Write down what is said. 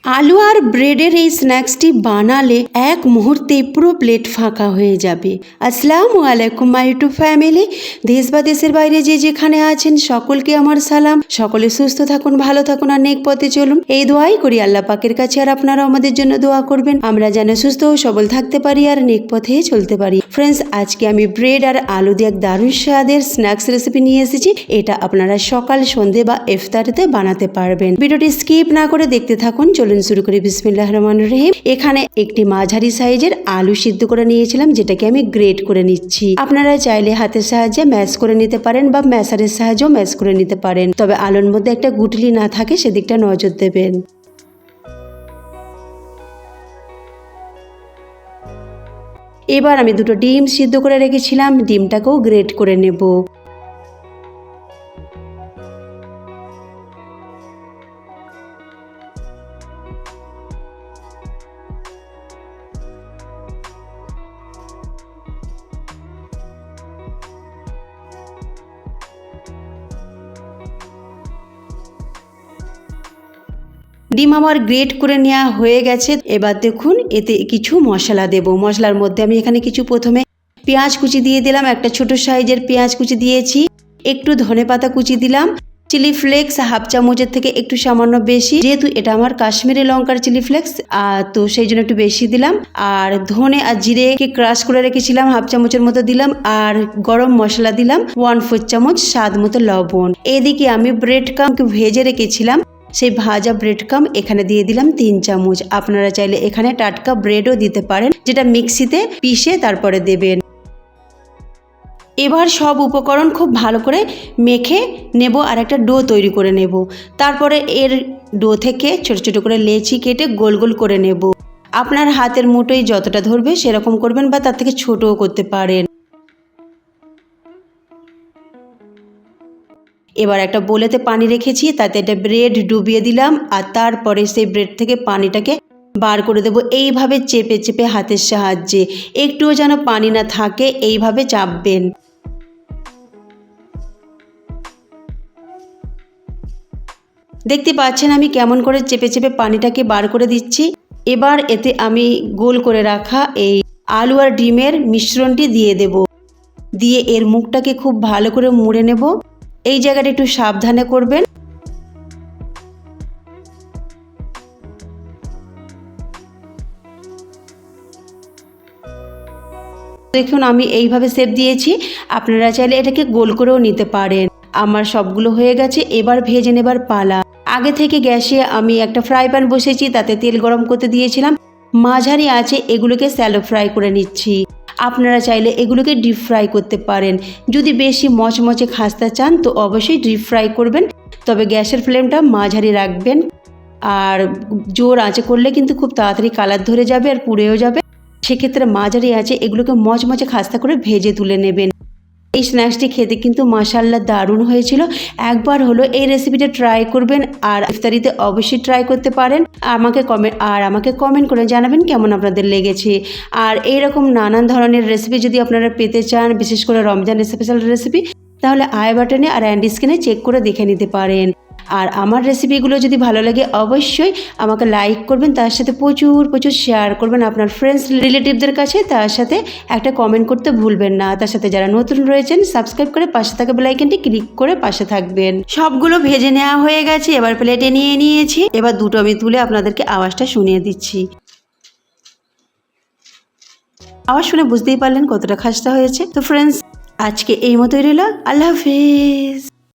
আলু আর ব্রেডের এই স্ন্যাক্সটি বানালে এক মুহূর্তে পুরো প্লেট ফাঁকা হয়ে যাবে। আসসালামু আলাইকুম মাই ইউটিউব ফ্যামিলি। দেশ বা দেশের বাইরে যে যেখানে আছেন সকলকে আমার সালাম। সকলে সুস্থ থাকুন, ভালো থাকুন আর নেক পথে চলুন, এই দোয়াই করি আল্লাহ পাকের কাছে। আর আপনারা আমাদের জন্য দোয়া করবেন, আমরা যেন সুস্থ ও সবল থাকতে পারি আর নেক পথে চলতে পারি। ফ্রেন্ডস, আজকে আমি ব্রেড আর আলু দিয়ে এক দারুণ স্বাদের স্ন্যাক্স রেসিপি নিয়ে এসেছি। এটা আপনারা সকাল, সন্ধে বা ইফতারিতে বানাতে পারবেন। ভিডিওটি স্কিপ না করে দেখতে থাকুন। চলুন শুরু করি। বিসমিল্লাহির রহমানির রহিম। এখানে একটি মাঝারি সাইজের আলু সিদ্ধ করে নিয়েছিলাম, যেটাকে আমি গ্রেট করে নিচ্ছি। আপনারা চাইলে হাতের সাহায্যে ম্যাশ করে নিতে পারেন বা ম্যাশারের সাহায্যেও ম্যাশ করে নিতে পারেন, তবে আলুর মধ্যে একটা গুটলি না থাকে সেদিকটা নজর দেবেন। এবার আমি দুটো ডিম সিদ্ধ করে রেখেছিলাম, ডিমটাকেও গ্রেট করে নেব। ডিম আমার গ্রেট করে নেওয়া হয়ে গেছে। এবার দেখুন এতে কিছু মশলা দেব। মশলার মধ্যে আমি এখানে কিছু প্রথমে পেঁয়াজ কুচি দিয়ে দিলাম, একটা ছোট সাইজের পেঁয়াজ কুচি দিয়েছি, একটু ধনেপাতা কুচি দিলাম, চিলি ফ্লেক্স হাফ চামচের থেকে একটু সামান্য বেশি, যেহেতু এটা আমার কাশ্মীরি লঙ্কার চিলি ফ্লেক্স তো সেই জন্য একটু বেশি দিলাম। আর ধনে আর জিরেকে ক্রাশ করে রেখেছিলাম, হাফ চামচের মতো দিলাম। আর গরম মশলা দিলাম 1/4 চামচ, স্বাদ মতো লবণ। এদিকে আমি ব্রেড ক্রাম্বকে ভেজে রেখেছিলাম, সেই ভাজা ব্রেড ক্রাম্ব এখানে দিয়ে দিলাম 3 চামচ। আপনারা চাইলে এখানে টাটকা ব্রেডও দিতে পারেন, যেটা মিক্সিতে পিষে তারপরে দেবেন। এবার সব উপকরণ খুব ভালো করে মেখে নেব আর একটা ডো তৈরি করে নেব। তারপরে এর ডো থেকে ছোট ছোট করে লেচি কেটে গোল গোল করে নেব। আপনার হাতের মুঠোয় যতটা ধরবে সেরকম করবেন বা তার থেকে ছোটও করতে পারেন। এবার একটা বোলেতে পানি রেখেছি, তাতে একটা ব্রেড ডুবিয়ে দিলাম আর তারপরে সেই ব্রেড থেকে পানিটাকে বার করে দেবো। এইভাবে চেপে চেপে হাতের সাহায্যে, একটুও যেন পানি না থাকে, এইভাবে চাপবেন। দেখতে পাচ্ছেন আমি কেমন করে চেপে চেপে পানিটাকে বার করে দিচ্ছি। এবার এতে আমি গোল করে রাখা এই আলু আর ডিমের মিশ্রণটি দিয়ে দেব। দিয়ে এর মুখটাকে খুব ভালো করে মুড়ে নেব। এই জায়গাটা একটু সাবধানে করবেন। দেখুন আমি এইভাবে শেপ দিয়েছি, আপনারা চাইলে এটাকে গোল করেও নিতে পারেন। আমার সবগুলো হয়ে গেছে, এবার ভেজে নেবার পালা। আগে থেকে গ্যাসে আমি একটা ফ্রাই প্যান বসেছি, তাতে তেল গরম করতে দিয়েছিলাম। মাঝারি আঁচে এগুলোকে স্যালো ফ্রাই করে নিচ্ছি। আপনারা চাইলে এগুলোকে ডিপ ফ্রাই করতে পারেন। যদি বেশি মচমচে খাস্তা চান তো অবশ্যই ডিপ ফ্রাই করবেন, তবে গ্যাসের ফ্লেমটা মাঝারি রাখবেন। আর জোর আঁচে করলে কিন্তু খুব তাড়াতাড়ি কালার ধরে যাবে আর পুড়েও যাবে। সেক্ষেত্রে মাঝারি আঁচে এগুলোকে মচমচে খাস্তা করে ভেজে তুলে নেবেন। এই স্ন্যাক্সটি খেতে কিন্তু মাশাআল্লাহ দারুণ হয়েছিল। একবার হলো এই রেসিপিটা ট্রাই করবেন আর ইফতারিতে অবশ্যই ট্রাই করতে পারেন। আমাকে কমেন্ট করে জানাবেন কেমন আপনাদের লেগেছে। আর এইরকম নানান ধরনের রেসিপি যদি আপনারা পেতে চান, বিশেষ করে রমজান স্পেশাল রেসিপি, তাহলে আই বাটনে আর অ্যান্ড স্ক্রিনে চেক করে দেখে নিতে পারেন। আর আমার রেসিপিগুলো যদি ভালো লাগে অবশ্যই আমাকে লাইক করবেন, তার সাথে প্রচুর প্রচুর শেয়ার করবেন আপনার ফ্রেন্ডস রিলেটিভদের কাছে। তার সাথে একটা কমেন্ট করতে ভুলবেন না। তার সাথে যারা নতুন রয়েছেন সাবস্ক্রাইব করে পাশে থাকা বেল আইকনটি ক্লিক করে পাশে থাকবেন। সবগুলো ভেজে নেওয়া হয়ে গেছে, এবার প্লেটে নিয়ে নিয়েছি। এবার দুটো আমি তুলে আপনাদেরকে আওয়াজটা শুনিয়ে দিচ্ছি। আওয়াজ শুনে বুঝতেই পারলেন কতটা খাস্তা হয়েছে। তো ফ্রেন্ডস, আজকে এই মতোই রইল। আল্লাহ হাফেজ।